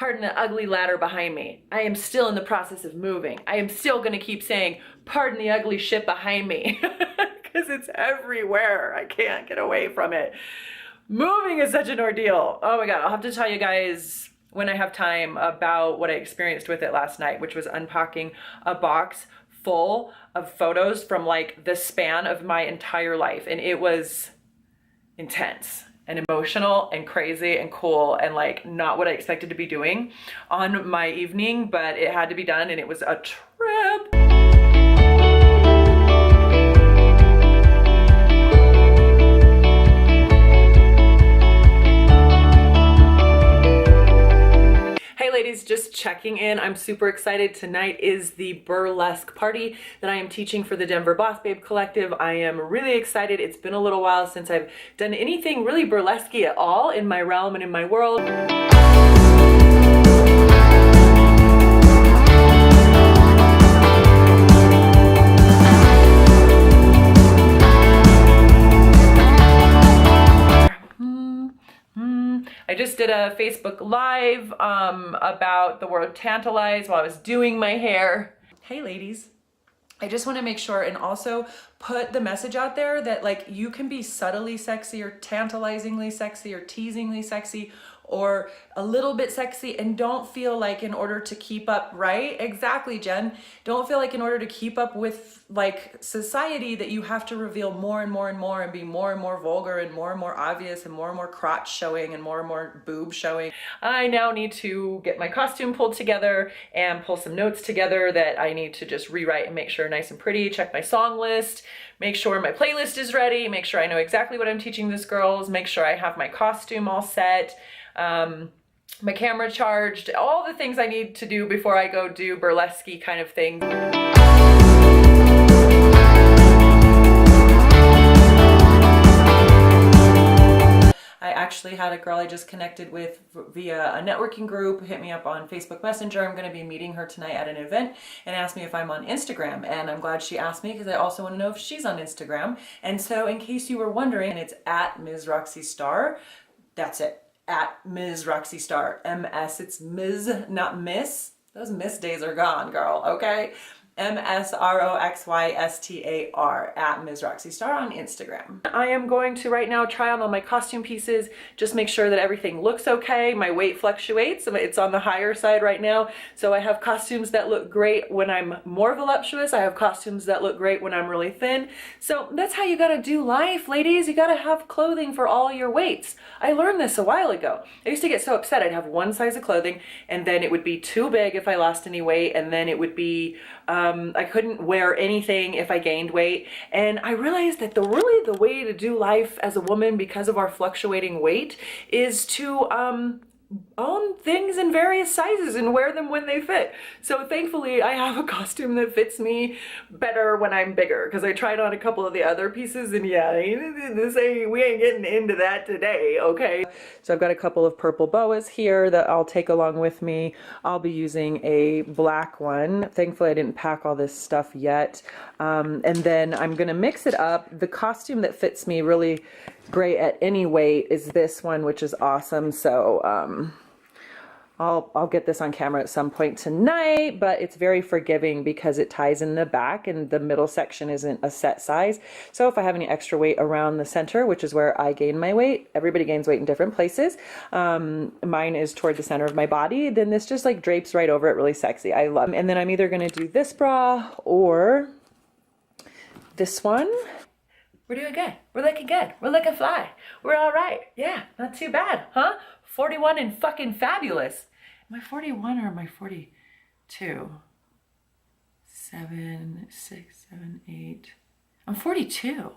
pardon the ugly ladder behind me. I am still in the process of moving. I am still going to keep saying, pardon the ugly shit behind me, because it's everywhere. I can't get away from it. Moving is such an ordeal. Oh my God, I'll have to tell you guys when I have time about what I experienced with it last night, which was unpacking a box full of photos from like the span of my entire life. And it was intense and emotional and crazy and cool and like not what I expected to be doing on my evening, but it had to be done and it was a trip. Just checking in. I'm super excited. Tonight is the burlesque party that I am teaching for the Denver Boss Babe Collective. I am really excited. It's been a little while since I've done anything really burlesque at all in my realm and in my world. I just did a Facebook Live about the word tantalize while I was doing my hair. Hey ladies, I just want to make sure and also put the message out there that like you can be subtly sexy or tantalizingly sexy or teasingly sexy or a little bit sexy and don't feel like in order to keep up, right? Exactly, Jen. Don't feel like in order to keep up with like society that you have to reveal more and more and more and be more and more vulgar and more obvious and more crotch showing and more boob showing. I now need to get my costume pulled together and pull some notes together that I need to just rewrite and make sure nice and pretty, check my song list, make sure my playlist is ready, make sure I know exactly what I'm teaching these girls, make sure I have my costume all set, my camera charged, all the things I need to do before I go do burlesque kind of thing. I actually had a girl I just connected with via a networking group hit me up on Facebook Messenger. I'm going to be meeting her tonight at an event and asked me if I'm on Instagram. And I'm glad she asked me because I also want to know if she's on Instagram. And so in case you were wondering, it's at Ms. Roxy Star. That's it. At Ms. Roxy Star. MS, it's Ms., not Miss. Those Miss days are gone, girl, okay? MSROXYSTAR at Ms. Roxy Star on Instagram. I am going to right now try on all my costume pieces, just make sure that everything looks okay. My weight fluctuates, it's on the higher side right now. So I have costumes that look great when I'm more voluptuous. I have costumes that look great when I'm really thin. So that's how you gotta do life, ladies. You gotta have clothing for all your weights. I learned this a while ago. I used to get so upset. I'd have one size of clothing and then it would be too big if I lost any weight, and then it would be I couldn't wear anything if I gained weight. And I realized that the way to do life as a woman because of our fluctuating weight is to own things in various sizes and wear them when they fit. So thankfully I have a costume that fits me better when I'm bigger, because I tried on a couple of the other pieces and yeah, we ain't getting into that today, okay? So I've got a couple of purple boas here that I'll take along with me. I'll be using a black one. Thankfully I didn't pack all this stuff yet. And then I'm gonna mix it up. The costume that fits me really great at any weight is this one, which is awesome. So I'll get this on camera at some point tonight, but it's very forgiving because it ties in the back and the middle section isn't a set size. So if I have any extra weight around the center, which is where I gain my weight, everybody gains weight in different places. Mine is toward the center of my body. Then this just like drapes right over it, really sexy. I love it. And then I'm either going to do this bra or this one. We're doing good. We're looking good. We're looking fly. We're all right. Yeah, not too bad, huh? 41 and fucking fabulous. Am I 41 or am I 42? 7, 6, 7, 8. I'm 42. Bitch,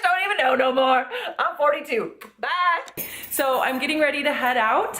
don't even know no more. I'm 42. Bye. So I'm getting ready to head out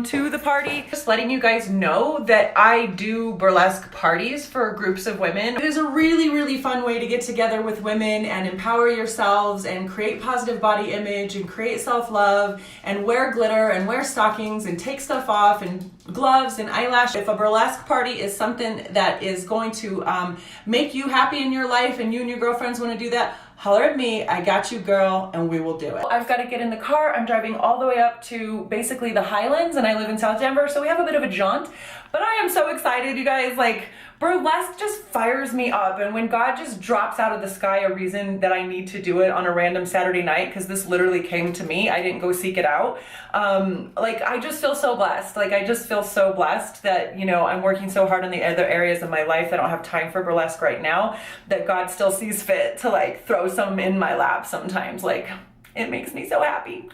to the party. Just letting you guys know that I do burlesque parties for groups of women. It is a really fun way to get together with women and empower yourselves and create positive body image and create self-love and wear glitter and wear stockings and take stuff off and gloves and eyelash. If a burlesque party is something that is going to make you happy in your life and you and your girlfriends want to do that, holler at me. I got you, girl, and we will do it. I've got to get in the car. I'm driving all the way up to basically the Highlands, and I live in South Denver, so we have a bit of a jaunt. But I am so excited, you guys. Like, burlesque just fires me up, and when God just drops out of the sky a reason that I need to do it on a random Saturday night, because this literally came to me, I didn't go seek it out. Like, I just feel so blessed. Like, I just feel so blessed that, you know, I'm working so hard in the other areas of my life that I don't have time for burlesque right now, that God still sees fit to like throw some in my lap sometimes. Like, it makes me so happy.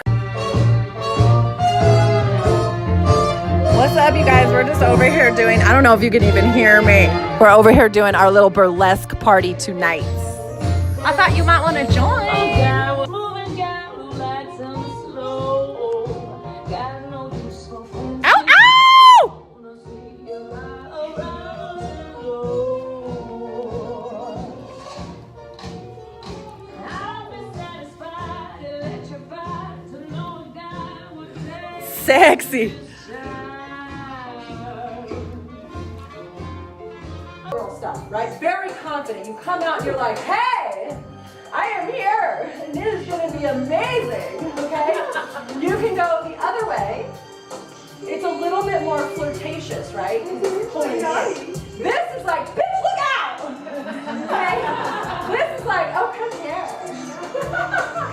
What's up, you guys? We're just over here doing, I don't know if you can even hear me. We're over here doing our little burlesque party tonight. I thought you might want to join. Ow, ow! Sexy. Stuff, right? Very confident. You come out and you're like, hey, I am here, and it is going to be amazing, okay? You can go the other way. It's a little bit more flirtatious, right? This is like, bitch, look out! Okay? This is like, oh, come here.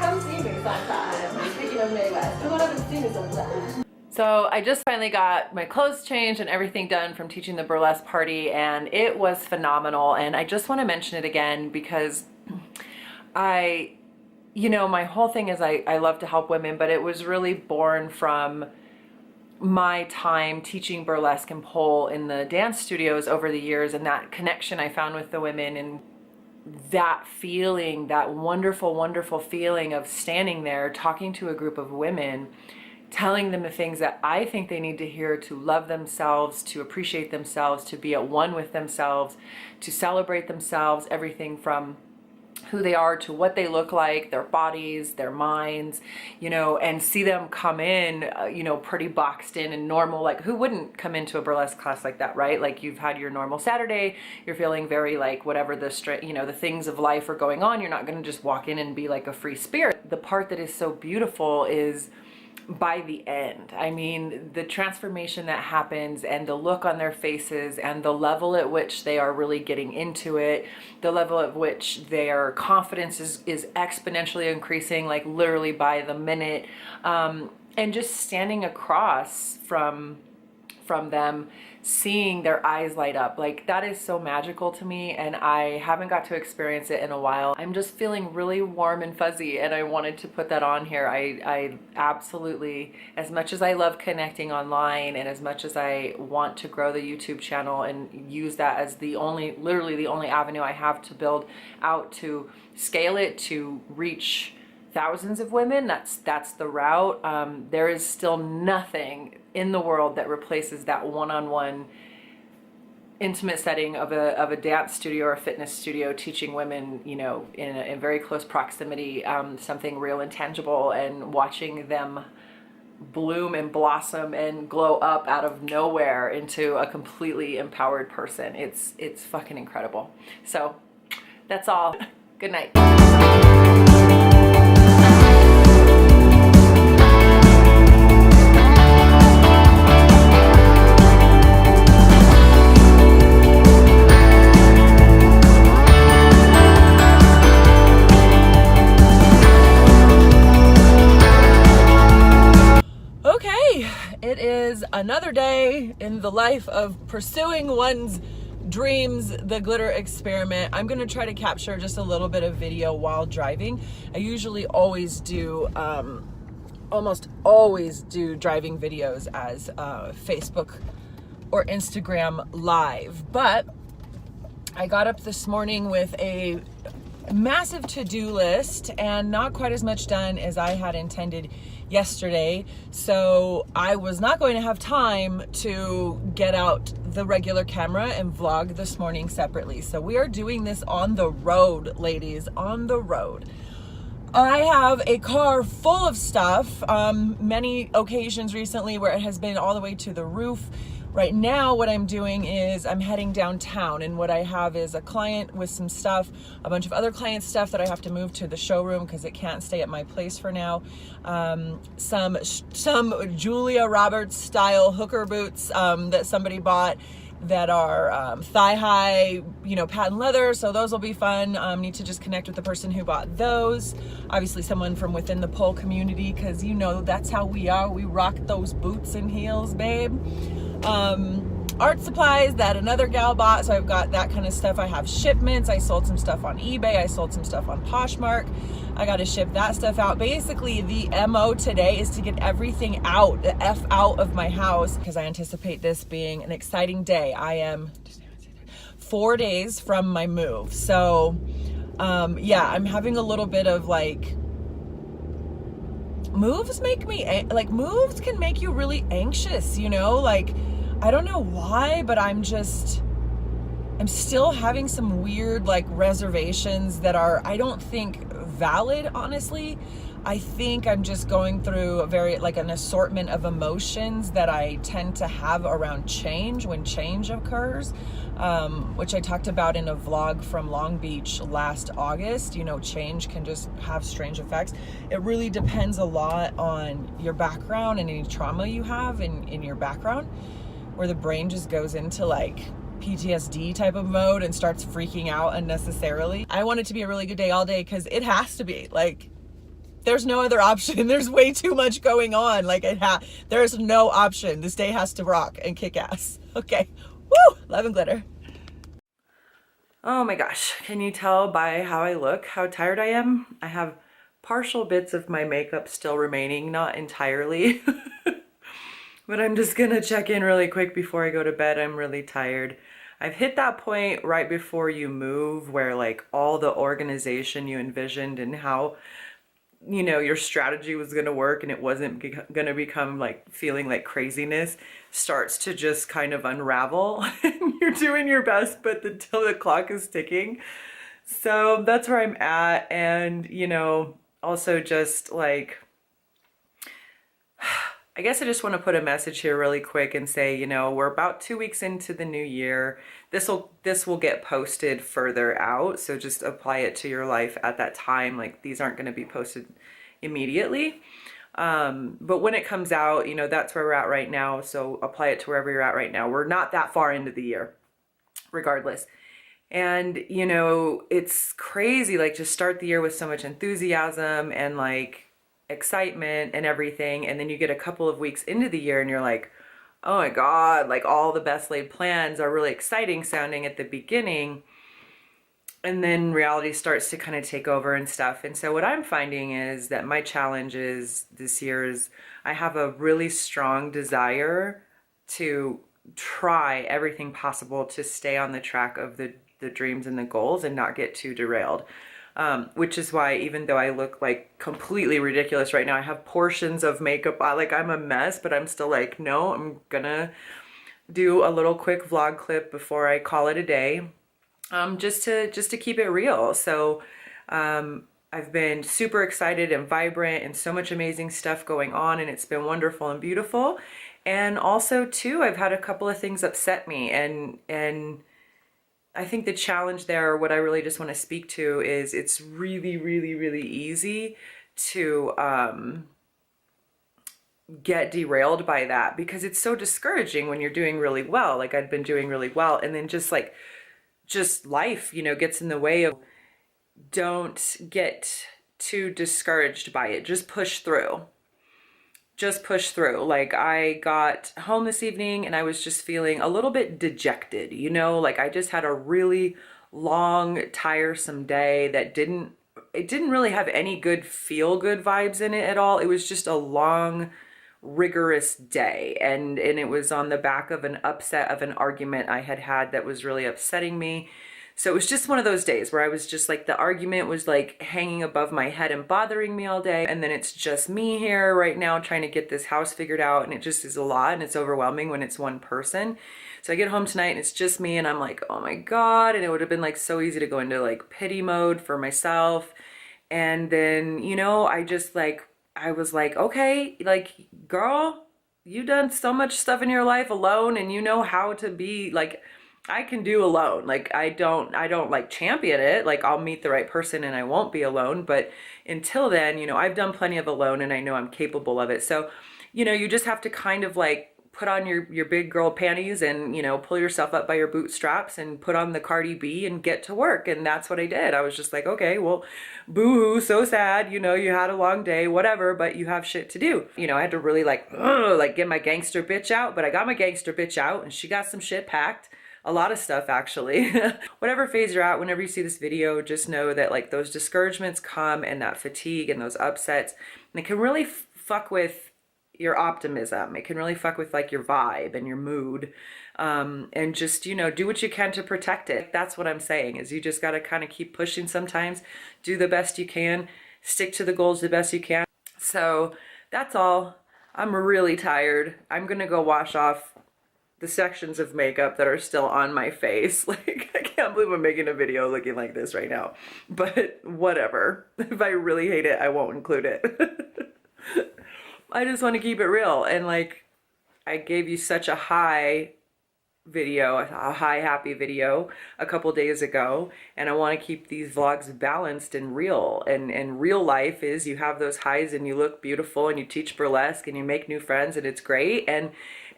Come see me sometime. Speaking of May West, come on up and see me sometime. So I just finally got my clothes changed and everything done from teaching the burlesque party, and it was phenomenal. And I just want to mention it again because you know, my whole thing is I love to help women, but it was really born from my time teaching burlesque and pole in the dance studios over the years, and that connection I found with the women, and that feeling, that wonderful, wonderful feeling of standing there talking to a group of women, telling them the things that I think they need to hear to love themselves, to appreciate themselves, to be at one with themselves, to celebrate themselves, everything from who they are to what they look like, their bodies, their minds, you know, and see them come in, you know, pretty boxed in and normal. Like, who wouldn't come into a burlesque class like that, right? Like, you've had your normal Saturday, you're feeling very like whatever the, you know, the things of life are going on. You're not going to just walk in and be like a free spirit. The part that is so beautiful is by the end. I mean, the transformation that happens and the look on their faces and the level at which they are really getting into it, the level at which their confidence is exponentially increasing, like literally by the minute, and just standing across from them, seeing their eyes light up, like that is so magical to me, and I haven't got to experience it in a while. I'm just feeling really warm and fuzzy, and I wanted to put that on here. I absolutely, as much as I love connecting online and as much as I want to grow the YouTube channel and use that as the only, literally the only avenue I have to build out, to scale it, to reach thousands of women, that's the route. There is still nothing in the world that replaces that one-on-one intimate setting of a dance studio or a fitness studio, teaching women, you know, in very close proximity, something real and tangible, and watching them bloom and blossom and glow up out of nowhere into a completely empowered person. It's fucking incredible. So that's all. Good night. It is another day in the life of pursuing one's dreams, the glitter experiment. I'm going to try to capture just a little bit of video while driving. I usually always do, almost always do driving videos as Facebook or Instagram live. But I got up this morning with a massive to-do list and not quite as much done as I had intended yesterday, so I was not going to have time to get out the regular camera and vlog this morning separately. So we are doing this on the road, ladies, on the road. I have a car full of stuff, many occasions recently where it has been all the way to the roof. Right now, what I'm doing is I'm heading downtown, and what I have is a client with some stuff, a bunch of other client stuff that I have to move to the showroom because it can't stay at my place for now. Some Julia Roberts style hooker boots that somebody bought that are thigh high, you know, patent leather. So those will be fun. Need to just connect with the person who bought those. Obviously someone from within the pole community, because you know, that's how we are. We rock those boots and heels, babe. Art supplies that another gal bought. So I've got that kind of stuff. I have shipments. I sold some stuff on eBay. I sold some stuff on Poshmark. I got to ship that stuff out. Basically, the MO today is to get everything out, the F out of my house, because I anticipate this being an exciting day. I am 4 days from my move. So, yeah, I'm having a little bit of like, moves can make you really anxious, you know? Like, I don't know why, but I'm still having some weird like reservations that are, I don't think valid, honestly. I think I'm just going through an assortment of emotions that I tend to have around change when change occurs, which I talked about in a vlog from Long Beach last August. You know, change can just have strange effects. It really depends a lot on your background and any trauma you have in your background, where the brain just goes into like PTSD type of mode and starts freaking out unnecessarily. I want it to be a really good day all day because it has to be. Like, there's no other option. There's way too much going on. Like, there's no option. This day has to rock and kick ass. Okay. Woo! Love and glitter. Oh my gosh. Can you tell by how I look how tired I am? I have partial bits of my makeup still remaining, not entirely. But I'm just gonna check in really quick before I go to bed. I'm really tired. I've hit that point right before you move where like all the organization you envisioned and how, you know, your strategy was gonna work and it wasn't gonna become like feeling like craziness starts to just kind of unravel. And you're doing your best, but until the clock is ticking. So that's where I'm at. And, you know, also just like, I guess I just want to put a message here really quick and say, you know, we're about 2 weeks into the new year. This will get posted further out, so just apply it to your life at that time. Like, these aren't going to be posted immediately. But when it comes out, you know, that's where we're at right now. So apply it to wherever you're at right now. We're not that far into the year, regardless. And, you know, it's crazy, like, just start the year with so much enthusiasm and like excitement and everything, and then you get a couple of weeks into the year and you're like, oh my god, like all the best laid plans are really exciting sounding at the beginning, and then reality starts to kind of take over and stuff. And so what I'm finding is that my challenge is this year is I have a really strong desire to try everything possible to stay on the track of the dreams and the goals and not get too derailed. Which is why even though I look like completely ridiculous right now, I have portions of makeup, like I'm a mess, but I'm still like, no, I'm gonna do a little quick vlog clip before I call it a day, just to keep it real. So I've been super excited and vibrant and so much amazing stuff going on, and it's been wonderful and beautiful. And also too, I've had a couple of things upset me, and I think the challenge there, what I really just want to speak to is it's really, really, really easy to get derailed by that, because it's so discouraging when you're doing really well. Like, I'd been doing really well, and then just life, you know, gets in the way of. Don't get too discouraged by it. Just push through. Just push through. Like, I got home this evening and I was just feeling a little bit dejected, you know, like I just had a really long, tiresome day that didn't really have any good feel good vibes in it at all. It was just a long, rigorous day, and it was on the back of an upset of an argument I had that was really upsetting me. So it was just one of those days where I was just like, the argument was like hanging above my head and bothering me all day. And then it's just me here right now trying to get this house figured out. And it just is a lot, and it's overwhelming when it's one person. So I get home tonight and it's just me, and I'm like, oh my God. And it would have been like so easy to go into like pity mode for myself And then, you know, I was like, okay, like, girl, you done so much stuff in your life alone, and you know how to be like, I can do alone. Like, I don't like champion it. Like, I'll meet the right person and I won't be alone. But until then, you know, I've done plenty of alone and I know I'm capable of it. So, you know, you just have to kind of like put on your big girl panties and, you know, pull yourself up by your bootstraps and put on the Cardi B and get to work. And that's what I did. I was just like, okay, well, boo-hoo, so sad, you know, you had a long day, whatever, but you have shit to do. You know, I had to really like get my gangster bitch out, but I got my gangster bitch out and she got some shit packed. A lot of stuff, actually. Whatever phase you're at, whenever you see this video, just know that like those discouragements come and that fatigue and those upsets, and it can really fuck with your optimism. It can really fuck with like your vibe and your mood. And just, you know, do what you can to protect it. That's what I'm saying, is you just got to kind of keep pushing sometimes, do the best you can, stick to the goals the best you can. So that's all. I'm really tired. I'm gonna go wash off the sections of makeup that are still on my face. Like, I can't believe I'm making a video looking like this right now, but whatever. If I really hate it, I won't include it. I just want to keep it real. And like, I gave you such a high video, a high happy video a couple days ago, and I want to keep these vlogs balanced and real. And real life is you have those highs and you look beautiful and you teach burlesque and you make new friends and it's great.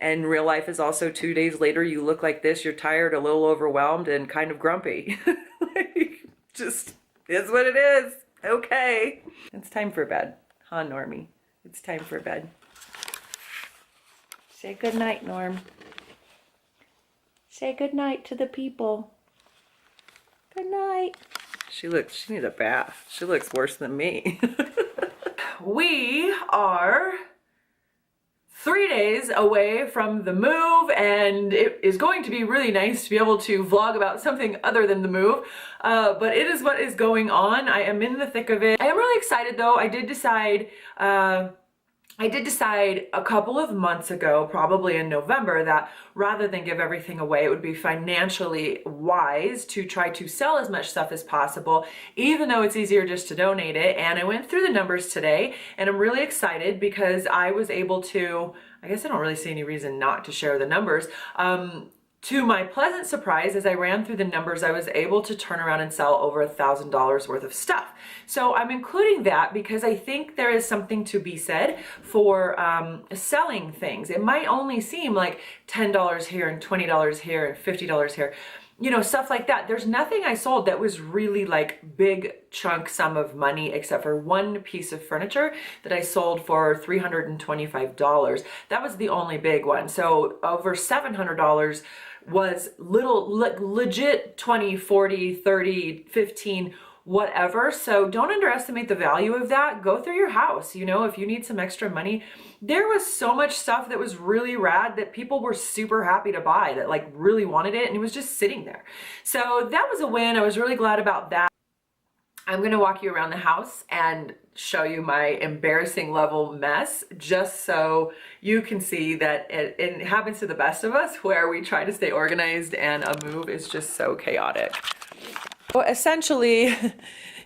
And real life is also 2 days later you look like this, you're tired, a little overwhelmed, and kind of grumpy. Like, just is what it is. Okay. It's time for bed. Huh, Normie? It's time for bed. Say good night, Norm. Say good night to the people. Good night. She needs a bath. She looks worse than me. We are 3 days away from the move, and it is going to be really nice to be able to vlog about something other than the move, but it is what is going on. I am in the thick of it. I am really excited though. I did decide a couple of months ago, probably in November, that rather than give everything away, it would be financially wise to try to sell as much stuff as possible, even though it's easier just to donate it. And I went through the numbers today, and I'm really excited because I was able to, I guess I don't really see any reason not to share the numbers. To my pleasant surprise, as I ran through the numbers, I was able to turn around and sell over $1,000 worth of stuff. So I'm including that because I think there is something to be said for selling things. It might only seem like $10 here and $20 here and $50 here, you know, stuff like that. There's nothing I sold that was really like big chunk sum of money, except for one piece of furniture that I sold for $325. That was the only big one. So over $700 was little legit 20, 40, 30, 15, whatever. So don't underestimate the value of that. Go through your house. You know, if you need some extra money, there was so much stuff that was really rad that people were super happy to buy, that like really wanted it, and it was just sitting there. So that was a win. I was really glad about that. I'm going to walk you around the house and show you my embarrassing level mess, just so you can see that it happens to the best of us, where we try to stay organized and a move is just so chaotic. Well, essentially,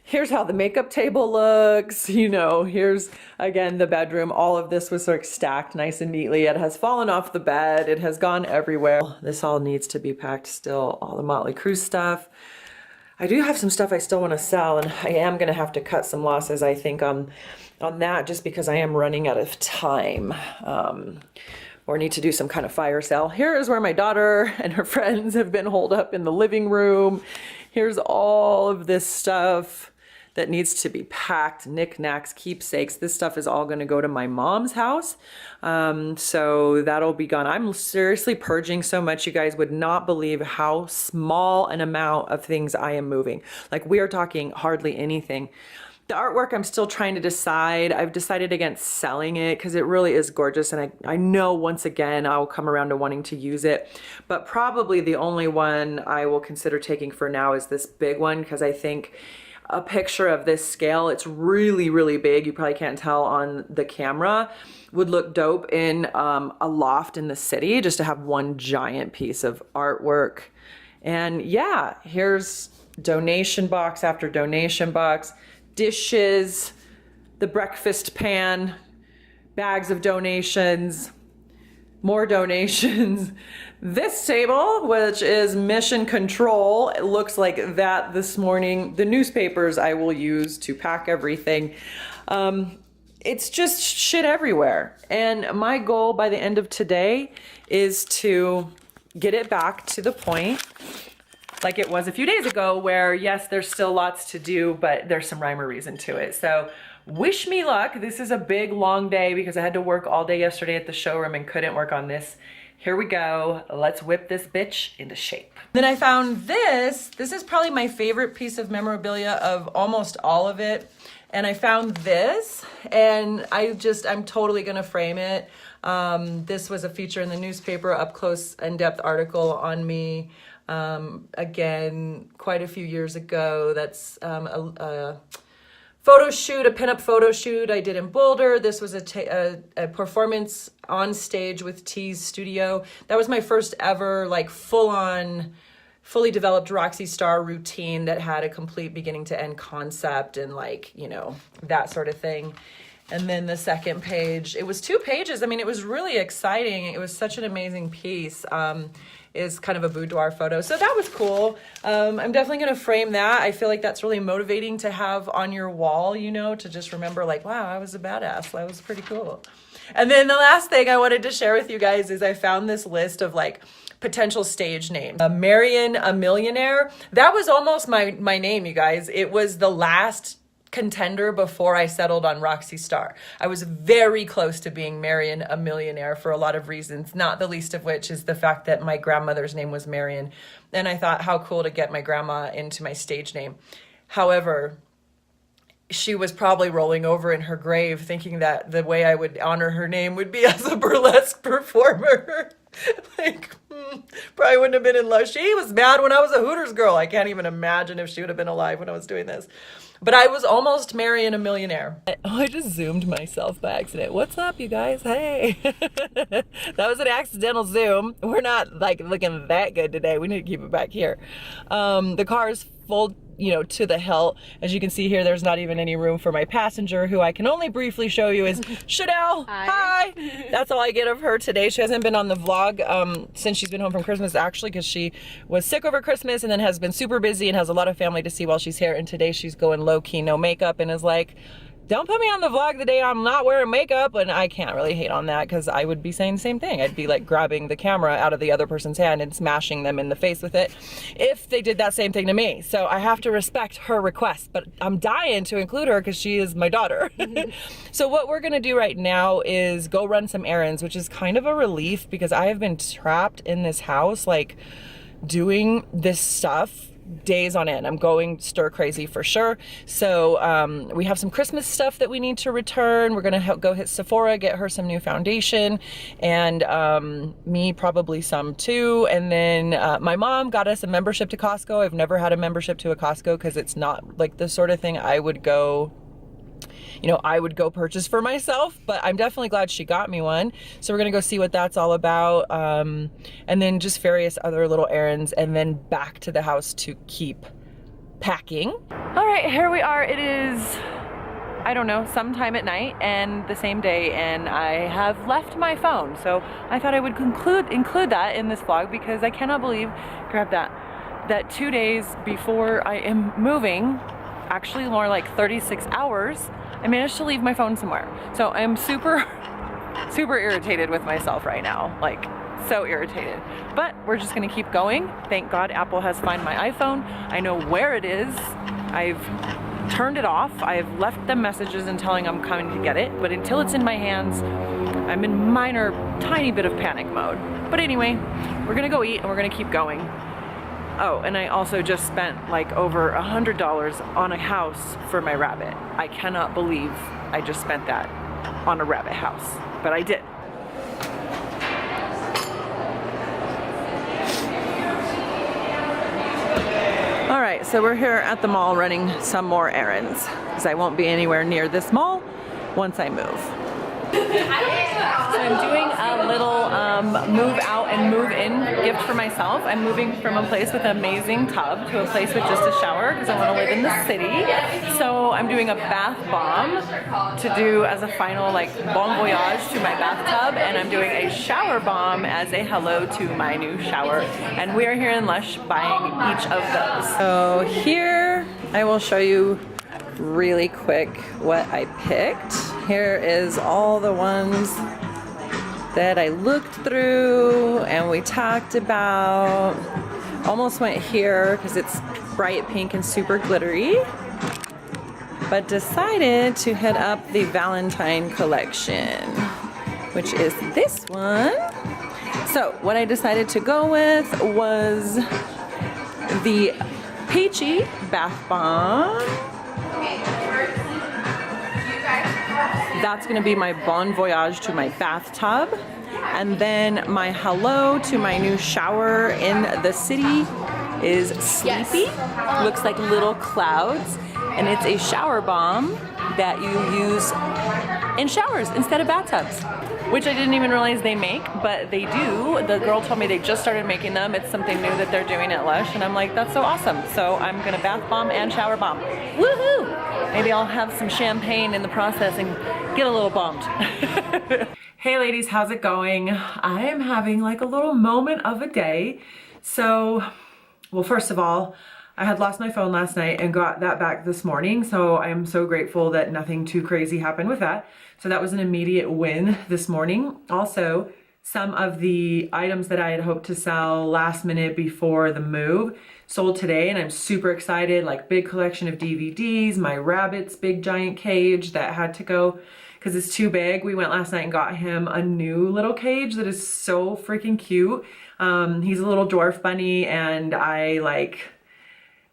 here's how the makeup table looks. You know, here's again the bedroom. All of this was sort of stacked nice and neatly. It has fallen off the bed. It has gone everywhere. This all needs to be packed still. All the Motley Crue stuff. I do have some stuff I still want to sell, and I am going to have to cut some losses, I think, on that, just because I am running out of time. Or need to do some kind of fire sale. Here is where my daughter and her friends have been holed up in the living room. Here's all of this stuff that needs to be packed, knickknacks, keepsakes. This stuff is all going to go to my mom's house. So that'll be gone. I'm seriously purging so much. You guys would not believe how small an amount of things I am moving. Like, we are talking hardly anything. The artwork, I'm still trying to decide. I've decided against selling it because it really is gorgeous, and I know once again I'll come around to wanting to use it. But probably the only one I will consider taking for now is this big one, because I think a picture of this scale, it's really, really big. You probably can't tell on the camera. Would look dope in a loft in the city, just to have one giant piece of artwork. And yeah, here's donation box after donation box. dishes, the breakfast pan, bags of donations, more donations. This table, which is mission control, it looks like that this morning. The newspapers I will use to pack everything. It's just shit everywhere. And my goal by the end of today is to get it back to the point like it was a few days ago, where yes, there's still lots to do, but there's some rhyme or reason to it. So wish me luck. This is a big, long day because I had to work all day yesterday at the showroom and couldn't work on this. Here we go. Let's whip this bitch into shape. Then I found this. This is probably my favorite piece of memorabilia of almost all of it. And I found this, and I'm totally gonna frame it. This was a feature in the newspaper, up close, in-depth article on me. Again, quite a few years ago. That's a photo shoot, a pinup photo shoot I did in Boulder. This was a performance on stage with T's Studio. That was my first ever like fully developed Roxy Star routine that had a complete beginning to end concept and like, you know, that sort of thing. And then the second page, it was 2 pages. I mean, it was really exciting. It was such an amazing piece. Is kind of a boudoir photo. So that was cool. I'm definitely gonna frame that. I feel like that's really motivating to have on your wall, you know, to just remember like, wow, I was a badass. That was pretty cool. And then the last thing I wanted to share with you guys is I found this list of like potential stage names. Marion a Millionaire. That was almost my name, you guys. It was the last contender before I settled on Roxy Star. I was very close to being Marion a Millionaire for a lot of reasons, not the least of which is the fact that my grandmother's name was Marion. And I thought how cool to get my grandma into my stage name. However, she was probably rolling over in her grave thinking that the way I would honor her name would be as a burlesque performer. Like, probably wouldn't have been in love. She was mad when I was a Hooters girl. I can't even imagine if she would have been alive when I was doing this. But I was almost Marion a Millionaire. I just zoomed myself by accident. What's up, you guys? Hey. That was an accidental zoom. We're not like looking that good today. We need to keep it back here. The car is full, you know, to the hilt. As you can see here, there's not even any room for my passenger, who I can only briefly show you is Chanel. Hi. That's all I get of her today. She hasn't been on the vlog since she's been home from Christmas, actually, because she was sick over Christmas and then has been super busy and has a lot of family to see while she's here. And today she's going low-key, no makeup, and is like, don't put me on the vlog the day I'm not wearing makeup. And I can't really hate on that because I would be saying the same thing. I'd be like grabbing the camera out of the other person's hand and smashing them in the face with it if they did that same thing to me. So I have to respect her request, but I'm dying to include her because she is my daughter. So what we're gonna do right now is go run some errands, which is kind of a relief because I have been trapped in this house, like doing this stuff days on end. I'm going stir crazy for sure. So we have some Christmas stuff that we need to return. We're gonna go hit Sephora, get her some new foundation, and me probably some too. And then my mom got us a membership to Costco. I've never had a membership to a Costco because it's not like the sort of thing I would go, you know, I would go purchase for myself, but I'm definitely glad she got me one. So we're gonna go see what that's all about, and then just various other little errands, and then back to the house to keep packing. All right, here we are. It is, I don't know, sometime at night and the same day, and I have left my phone. So I thought I would include that in this vlog because I cannot believe, grab that 2 days before I am moving, actually more like 36 hours, I managed to leave my phone somewhere. So I'm super irritated with myself right now, like so irritated. But we're just gonna keep going. Thank God Apple has Find My iPhone. I know where it is. I've turned it off. I've left them messages and telling them I'm coming to get it. But until it's in my hands, I'm in minor, tiny bit of panic mode. But anyway, we're gonna go eat and we're gonna keep going. Oh, and I also just spent like over $100 on a house for my rabbit. I cannot believe I just spent that on a rabbit house, but I did. All right, so we're here at the mall running some more errands because I won't be anywhere near this mall once I move. So I'm doing a little move out and move in gift for myself. I'm moving from a place with an amazing tub to a place with just a shower because I want to live in the city. So I'm doing a bath bomb to do as a final like bon voyage to my bathtub, and I'm doing a shower bomb as a hello to my new shower. And we are here in Lush buying each of those. So here I will show you really quick what I picked. Here is all the ones that I looked through and we talked about. Almost went here because it's bright pink and super glittery, but decided to hit up the Valentine collection, which is this one. So what I decided to go with was the Peachy Bath Bomb. That's gonna be my bon voyage to my bathtub. And then my hello to my new shower in the city is Sleepy. Yes. Looks like little clouds. And it's a shower bomb that you use in showers instead of bathtubs, which I didn't even realize they make, but they do. The girl told me they just started making them. It's something new that they're doing at Lush, and I'm like, that's so awesome. So I'm gonna bath bomb and shower bomb. Woohoo! Maybe I'll have some champagne in the process and get a little bombed. Hey ladies, how's it going? I am having like a little moment of a day. So, well, first of all, I had lost my phone last night and got that back this morning. So I am so grateful that nothing too crazy happened with that. So that was an immediate win this morning. Also, some of the items that I had hoped to sell last minute before the move sold today, and I'm super excited. Like big collection of DVDs, my rabbit's big giant cage that had to go because it's too big. We went last night and got him a new little cage that is so freaking cute. He's a little dwarf bunny, and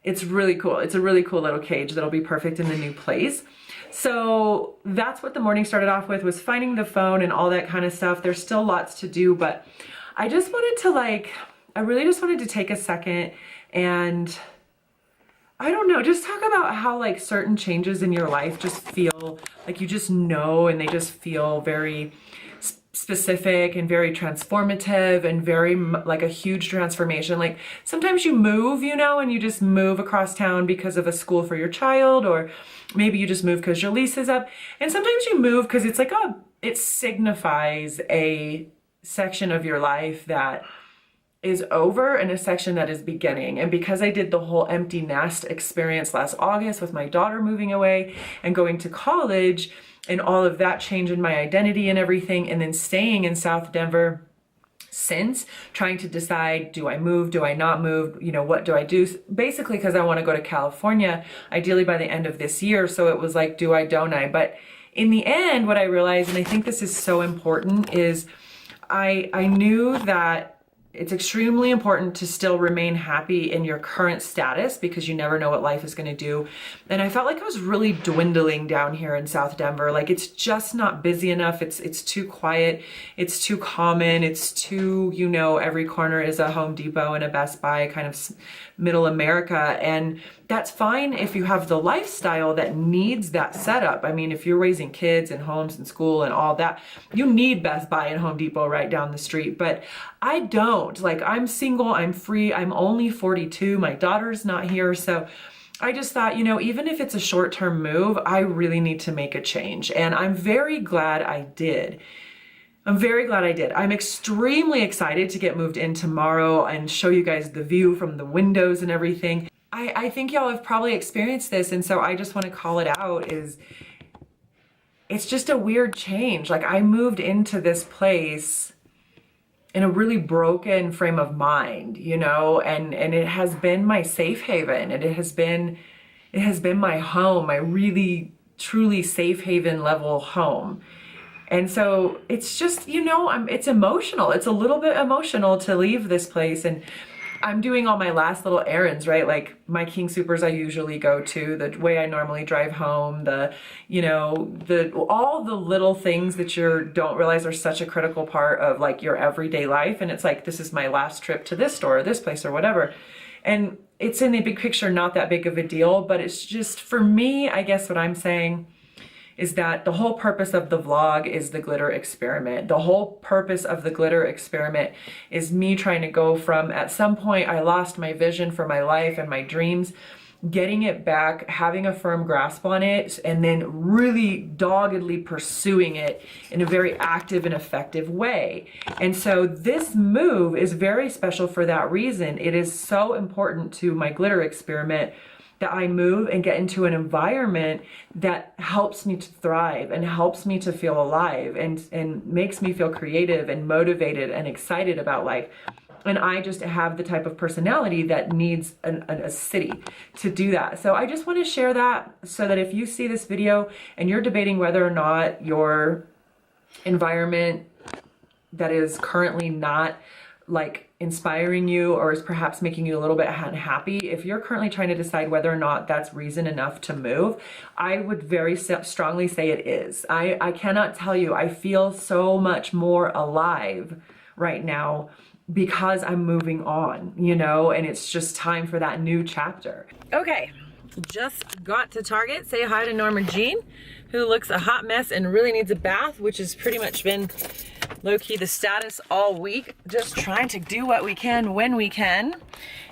it's really cool. It's a really cool little cage that'll be perfect in the new place. So that's what the morning started off with, was finding the phone and all that kind of stuff. There's still lots to do, but I just wanted to I really just wanted to take a second and I don't know, just talk about how like certain changes in your life just feel like you just know, and they just feel very specific and very transformative and very like a huge transformation. Like sometimes you move, you know, and you just move across town because of a school for your child, or maybe you just move because your lease is up. And sometimes you move because it's like, it signifies a section of your life that is over and a section that is beginning. And because I did the whole empty nest experience last August with my daughter moving away and going to college and all of that change in my identity and everything, and then staying in South Denver since, trying to decide, do I move, do I not move, you know, what do I do? Basically because I want to go to California, ideally by the end of this year. So it was like, do I, don't I? But in the end, what I realized, and I think this is so important, is I knew that it's extremely important to still remain happy in your current status because you never know what life is going to do. And I felt like I was really dwindling down here in South Denver. Like it's just not busy enough. It's too quiet. It's too common. It's too, you know, every corner is a Home Depot and a Best Buy, kind of middle America. And that's fine if you have the lifestyle that needs that setup. I mean, if you're raising kids and homes and school and all that, you need Best Buy and Home Depot right down the street. But I don't. Like, I'm single, I'm free, I'm only 42, my daughter's not here. So I just thought, you know, even if it's a short-term move, I really need to make a change. And I'm very glad I did. I'm very glad I did. I'm extremely excited to get moved in tomorrow and show you guys the view from the windows and everything. I think y'all have probably experienced this, and so I just want to call it out. It's just a weird change. Like, I moved into this place in a really broken frame of mind, you know, and it has been my safe haven, and it has been my home, my really truly safe haven level home. And so it's just, you know, it's emotional. It's a little bit emotional to leave this place, and I'm doing all my last little errands, right? Like my King Supers I usually go to, the way I normally drive home, you know, all the little things that you don't realize are such a critical part of like your everyday life. And it's like, this is my last trip to this store or this place or whatever. And it's in the big picture, not that big of a deal, but it's just, for me, I guess what I'm saying is that the whole purpose of the vlog is the glitter experiment. The whole purpose of the glitter experiment is me trying to go from, at some point I lost my vision for my life and my dreams, getting it back, having a firm grasp on it, and then really doggedly pursuing it in a very active and effective way. And so this move is very special for that reason. It is so important to my glitter experiment that I move and get into an environment that helps me to thrive and helps me to feel alive and makes me feel creative and motivated and excited about life. And I just have the type of personality that needs a city to do that. So I just want to share that so that if you see this video and you're debating whether or not your environment that is currently not like inspiring you or is perhaps making you a little bit unhappy, if you're currently trying to decide whether or not that's reason enough to move, I would very strongly say it is. I cannot tell you, I feel so much more alive right now because I'm moving on, you know, and it's just time for that new chapter. Okay, just got to Target. Say hi to Norma Jean, who looks a hot mess and really needs a bath, which has pretty much been low-key the status all week. Just trying to do what we can when we can.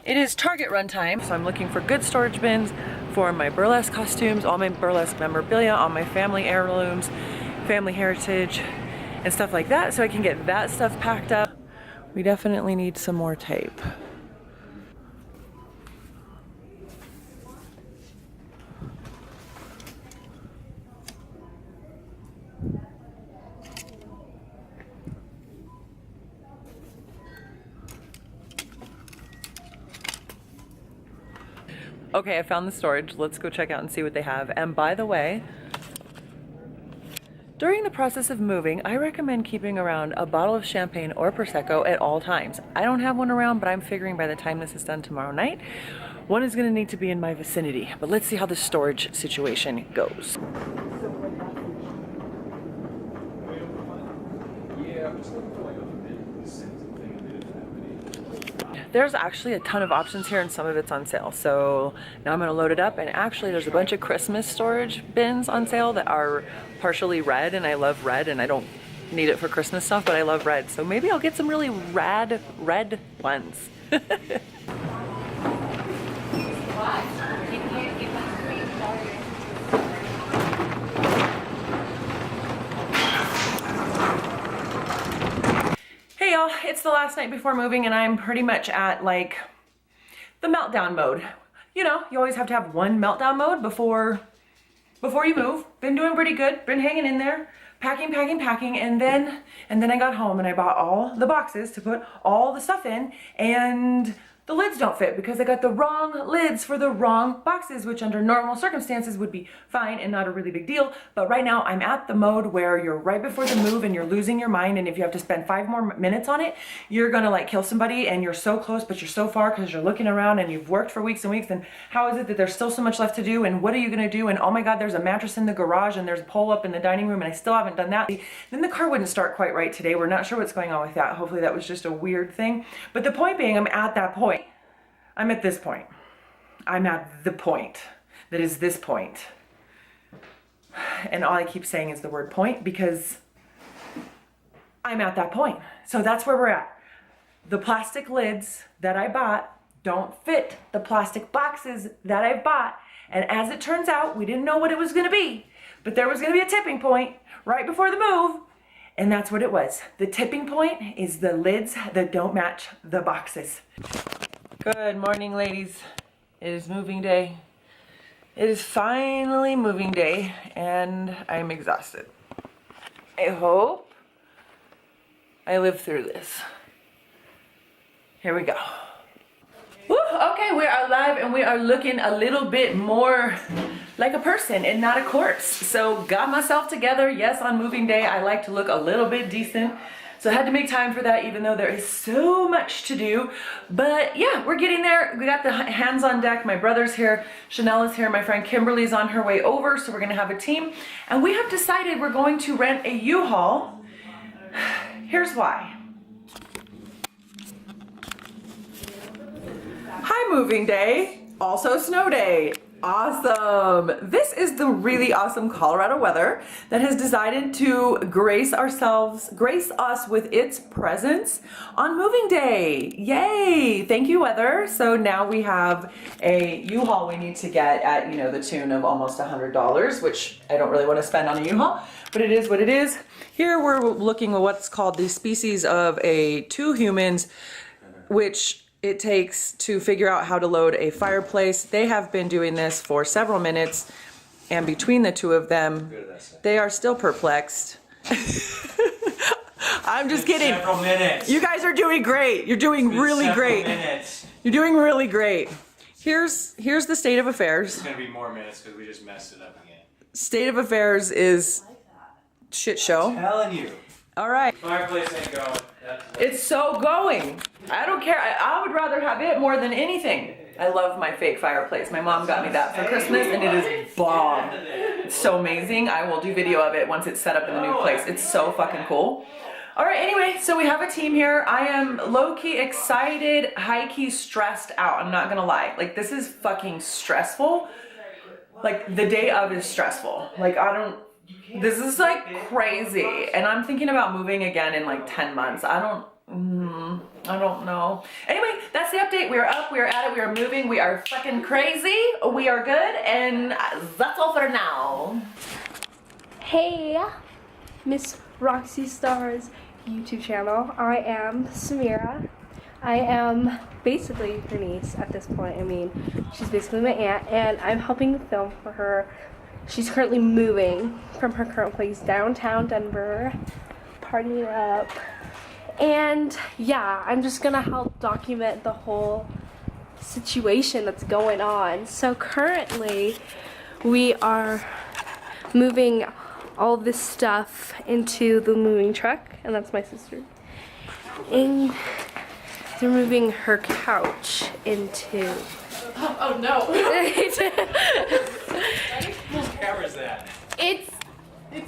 It is Target run time, so I'm looking for good storage bins for my burlesque costumes, all my burlesque memorabilia, all my family heirlooms, family heritage, and stuff like that, so I can get that stuff packed up. We definitely need some more tape. Okay, I found the storage. Let's go check out and see what they have. And by the way, during the process of moving, I recommend keeping around a bottle of champagne or Prosecco at all times. I don't have one around, but I'm figuring by the time this is done tomorrow night, one is gonna need to be in my vicinity. But let's see how the storage situation goes. There's actually a ton of options here and some of it's on sale. So now I'm gonna load it up, and actually there's a bunch of Christmas storage bins on sale that are partially red, and I love red, and I don't need it for Christmas stuff, but I love red. So maybe I'll get some really rad red ones. Hey y'all, it's the last night before moving and I'm pretty much at like the meltdown mode. You know, you always have to have one meltdown mode before you move. Been doing pretty good, been hanging in there, packing, and then I got home and I bought all the boxes to put all the stuff in, and the lids don't fit because I got the wrong lids for the wrong boxes, which under normal circumstances would be fine and not a really big deal. But right now I'm at the mode where you're right before the move and you're losing your mind, and if you have to spend 5 more minutes on it, you're gonna like kill somebody, and you're so close but you're so far because you're looking around and you've worked for weeks and weeks, and how is it that there's still so much left to do, and what are you gonna do, and oh my god, there's a mattress in the garage and there's a pole up in the dining room and I still haven't done that. Then the car wouldn't start quite right today. We're not sure what's going on with that. Hopefully that was just a weird thing. But the point being, I'm at that point. I'm at this point. I'm at the point that is this point. And all I keep saying is the word point because I'm at that point. So that's where we're at. The plastic lids that I bought don't fit the plastic boxes that I bought. And as it turns out, we didn't know what it was gonna be, but there was gonna be a tipping point right before the move. And that's what it was. The tipping point is the lids that don't match the boxes. Good morning, ladies. It is moving day. It is finally moving day, and I'm exhausted. I hope I live through this. Here we go. Woo, okay, we are live, and we are looking a little bit more like a person and not a corpse. So got myself together. Yes, on moving day, I like to look a little bit decent. So I had to make time for that, even though there is so much to do. But yeah, we're getting there. We got the hands on deck. My brother's here, Chanel is here, my friend Kimberly's on her way over, so we're gonna have a team. And we have decided we're going to rent a U-Haul. Here's why. Hi, moving day, also snow day. awesome. This is the really awesome Colorado weather that has decided to grace us with its presence on moving day. Yay! Thank you, weather. So now we have a U-Haul we need to get at, you know, the tune of almost $100, which I don't really want to spend on a U-Haul, but it is what it is. Here we're looking at what's called the species of two humans, which it takes to figure out how to load a fireplace. They have been doing this for several minutes, and between the two of them, they are still perplexed. I'm just kidding. Several minutes. You guys are doing great. You're doing really great. Minutes. You're doing really great. Here's the state of affairs. It's gonna be more minutes because we just messed it up again. State of affairs is shit show. I'm telling you. All right. Fireplace ain't going. It's so going. I don't care. I would rather have it more than anything. I love my fake fireplace. My mom got me that for Christmas and it is bomb. It's so amazing. I will do video of it once it's set up in the new place. It's so fucking cool. All right, anyway, so we have a team here. I am low-key excited, high-key stressed out. I'm not gonna lie. Like, this is fucking stressful. Like, the day of is stressful. Like, this is like crazy. And I'm thinking about moving again in like 10 months. I don't know. Anyway, that's the update. We are up, we are at it, we are moving, we are fucking crazy, we are good, and that's all for now. Hey, Miss Roxy Star's YouTube channel. I am Samira. I am basically her niece at this point. I mean, she's basically my aunt, and I'm helping film for her. She's currently moving from her current place downtown Denver, partying up. And yeah, I'm just gonna help document the whole situation that's going on. So currently, we are moving all this stuff into the moving truck, and that's my sister. And they're moving her couch into... Oh no. Whose camera is that? It's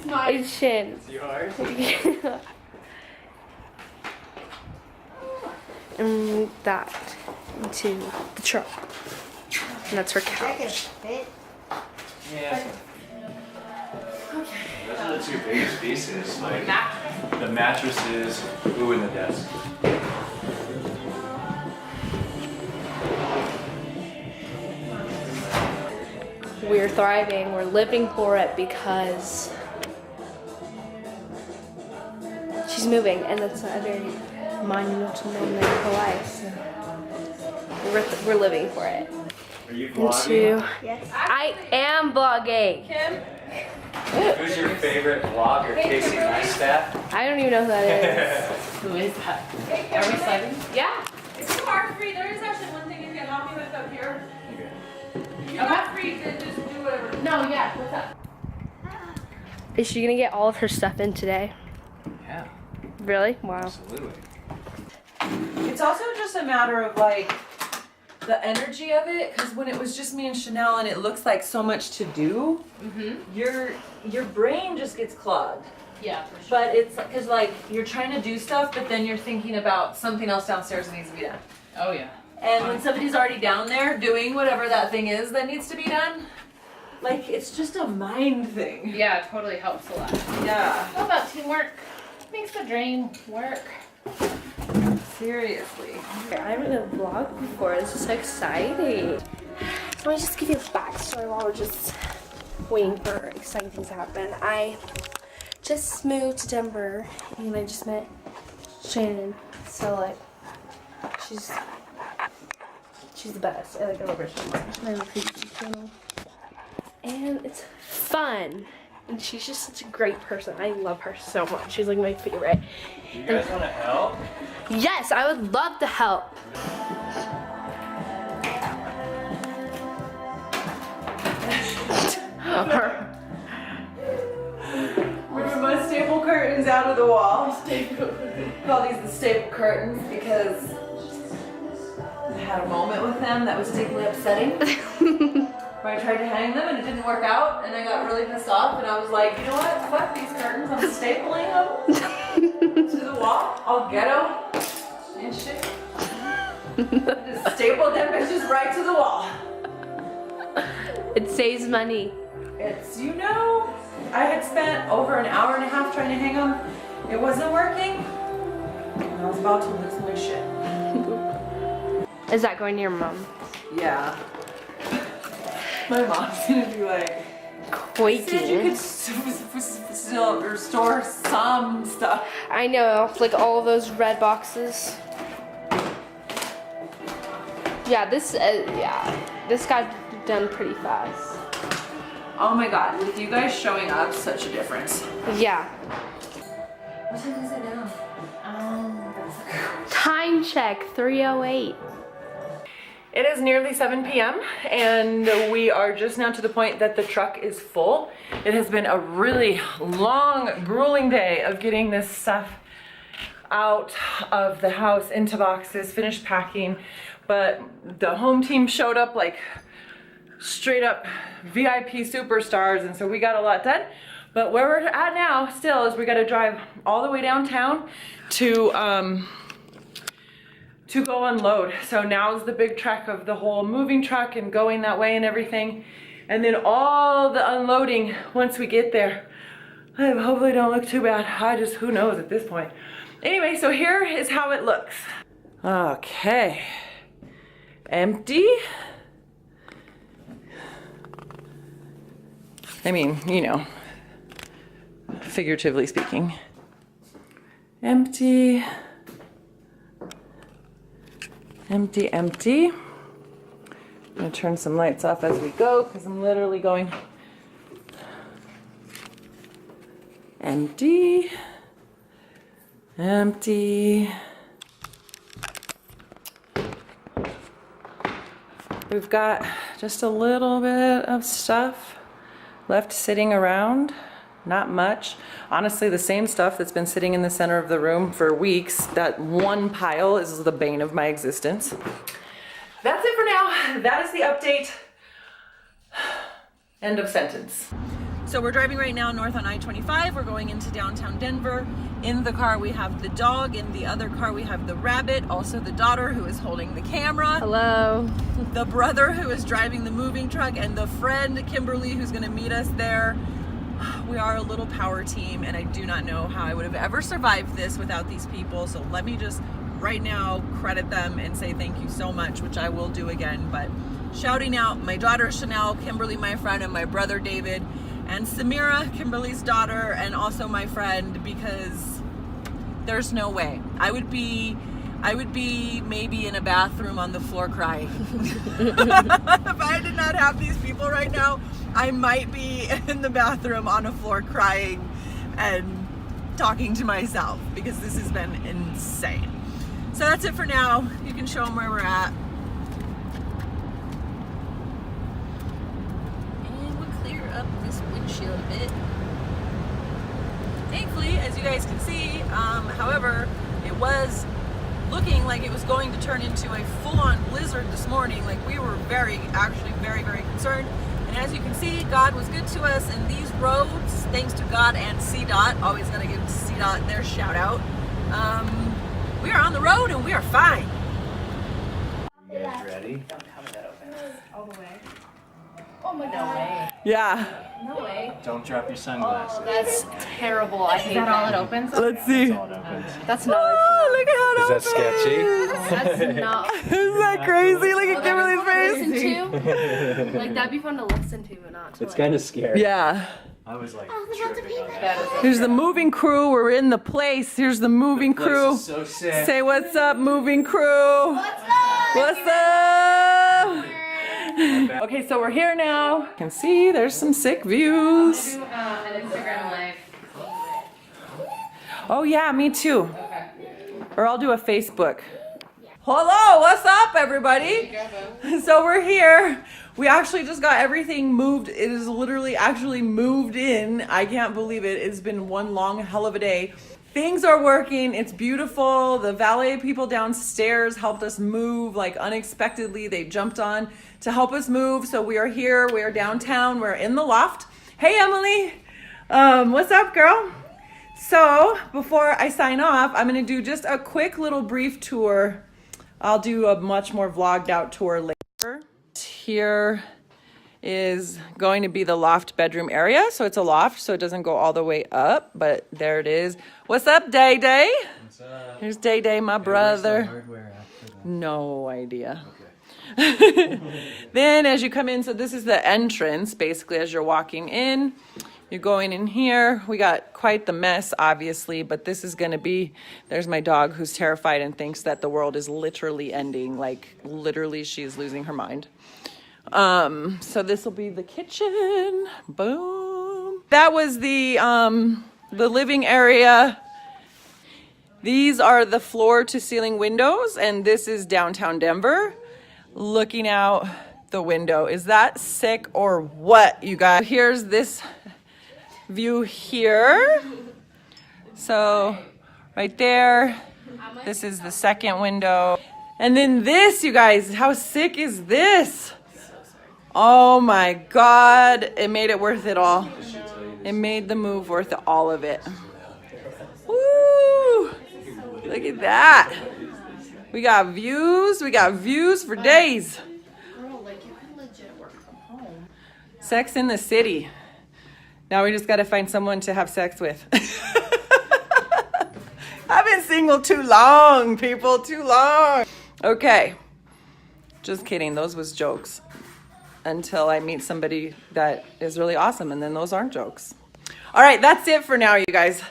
mine. It's Shin. It's yours? And move that into the truck. And that's her couch. Yeah. Those are the two biggest pieces. Like the mattresses, ooh, and the desk. We're thriving, we're living for it because she's moving, and that's a very monumental moment in her life. So we're living for it. Are you vlogging? Yes. I am vlogging. Kim? Who's your favorite vlogger? Casey Neistat? I don't even know who that is. Who is that? Are we sliding? Yeah. It's hard free. There is actually one thing you can help me with up here. If you're not free, then just do whatever. No, yeah. What's up? Is she gonna get all of her stuff in today? Yeah, Really? Wow. absolutely. It's also just a matter of like the energy of it, because when it was just me and Chanel and it looks like so much to do, your brain just gets clogged. Yeah, for sure. But it's because like you're trying to do stuff, but then you're thinking about something else downstairs that needs to be done. Oh yeah. And when somebody's already down there doing whatever that thing is that needs to be done, like it's just a mind thing. Yeah, it totally helps a lot. Yeah, How about teamwork? Makes the dream work. seriously. I haven't vlogged before. This is so exciting. So let me just give you a backstory while we're just waiting for exciting things to happen. I just moved to Denver and I just met Shannon. So like, she's the best. I love her so much. I have a YouTube channel. And it's fun. And she's just such a great person. I love her so much. She's like my favorite. Do you guys want to help? Yes, I would love to help. We're gonna staple curtains out of the wall. Call these the staple curtains because I had a moment with them that was deeply upsetting. Where I tried to hang them and it didn't work out, and I got really pissed off, and I was like, you know what? Fuck these curtains. I'm stapling them to the wall. I'll get them and shit. Just stapled them bitches right to the wall. It saves money. It's, you know, I had spent over an hour and a half trying to hang them. It wasn't working. And I was about to lose my shit. Is that going to your mom? Yeah. My mom's gonna be like, Quaking. you could still restore some stuff. I know, like all those red boxes. Yeah, this got done pretty fast. Oh my god, with you guys showing up, such a difference. Yeah. What time is it now? Time check, 3:08. It is nearly 7 p.m. and we are just now to the point that the truck is full. It has been a really long, grueling day of getting this stuff out of the house into boxes, finished packing, but the home team showed up like straight up VIP superstars, and so we got a lot done. But where we're at now still is we got to drive all the way downtown to go unload. So now's the big trek of the whole moving truck and going that way and everything, and then all the unloading once we get there. I hopefully don't look too bad. Who knows at this point. Anyway, so here is how it looks. Okay, empty. I mean, you know, figuratively speaking. Empty. Empty, empty. I'm gonna turn some lights off as we go because I'm literally going empty, empty. We've got just a little bit of stuff left sitting around. Not much. Honestly, the same stuff that's been sitting in the center of the room for weeks. That one pile is the bane of my existence. That's it for now. That is the update. End of sentence. So we're driving right now north on I-25. We're going into downtown Denver. In the car we have the dog. In the other car we have the rabbit. Also the daughter who is holding the camera. Hello. The brother who is driving the moving truck, and the friend Kimberly who's gonna meet us there. We are a little power team, and I do not know how I would have ever survived this without these people. So let me just right now credit them and say thank you so much, which I will do again. But shouting out my daughter Chanel, Kimberly my friend, and my brother David, and Samira, Kimberly's daughter, and also my friend, because there's no way. I would be maybe in a bathroom on the floor crying. If I did not have these people right now, I might be in the bathroom on a floor crying and talking to myself, because this has been insane. So that's it for now. You can show them where we're at. And we'll clear up this windshield a bit. Thankfully, as you guys can see, however, it was looking like it was going to turn into a full-on blizzard this morning. Like, we were actually very, very concerned. And as you can see, God was good to us, and these roads, thanks to God and CDOT, always gotta give CDOT their shout out. We are on the road and we are fine. You guys ready? Don't tell me that opens. All the way. Oh my god. Yeah. No way. Don't drop your sunglasses. That's terrible. I hate Is that all it opens? Let's see. That's all it opens. That's not. Oh, look at how Is that sketchy? That's not. Isn't that crazy? Look at Kimberly's face. Listen to. Like, that'd be fun to listen to, but not to. It's like, kind of scary. Yeah. I was like tripping on That that. is Here's the moving crew. We're in the place. Here's the moving Place crew. is so sick. Say what's up, moving crew. What's up? Okay, so we're here now. You can see there's some sick views. Do an Instagram live. Oh yeah, me too. Or I'll do a Facebook. Hello, what's up everybody? So we're here. We actually just got everything moved. It is literally actually moved in. I can't believe it. It's been one long hell of a day. Things are working. It's beautiful. The valet people downstairs helped us move like unexpectedly. They jumped on to help us move. So we are here. We are downtown. We're in the loft. Hey, Emily. What's up, girl? So before I sign off, I'm going to do just a quick little brief tour. I'll do a much more vlogged out tour later. Here is going to be the loft bedroom area. So it's a loft, so it doesn't go all the way up, but there it is. What's up, Day Day? What's up? Here's Day Day, my Hey, where's the brother. hardware after that? No idea. Okay. Then as you come in, so this is the entrance, basically, as you're walking in. You're going in here. We got quite the mess, obviously, but this is going to be, there's my dog who's terrified and thinks that the world is literally ending. Like, literally, she's losing her mind. So this will be the kitchen. Boom. That was the living area. These are the floor to ceiling windows, and this is downtown Denver. Looking out the window. Is that sick or what, you guys? Here's this view here. So right there, this is the second window. And then this, you guys, how sick is this? Oh my God, it made it worth it all. It made the move worth all of it. Woo! Look at that. We got views for days. Girl, like you can legit work from home. Sex in the city. Now we just got to find someone to have sex with. I've been single too long, people, too long. Okay. Just kidding. Those was jokes. Until I meet somebody that is really awesome, and then those aren't jokes. All right, that's it for now, you guys.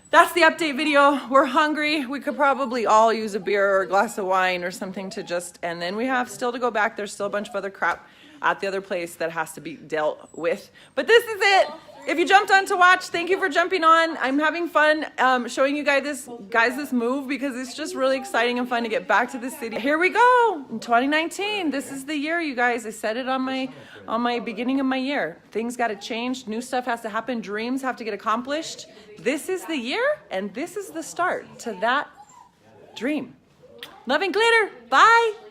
That's the update video. We're hungry. We could probably all use a beer or a glass of wine or something to just, and then we have still to go back. There's still a bunch of other crap at the other place that has to be dealt with. But this is it. If you jumped on to watch, thank you for jumping on. I'm having fun showing you guys this move because it's just really exciting and fun to get back to the city. Here we go. In 2019, this is the year, you guys. I said it on my beginning of my year. Things got to change. New stuff has to happen. Dreams have to get accomplished. This is the year, and this is the start to that dream. Love and glitter. Bye.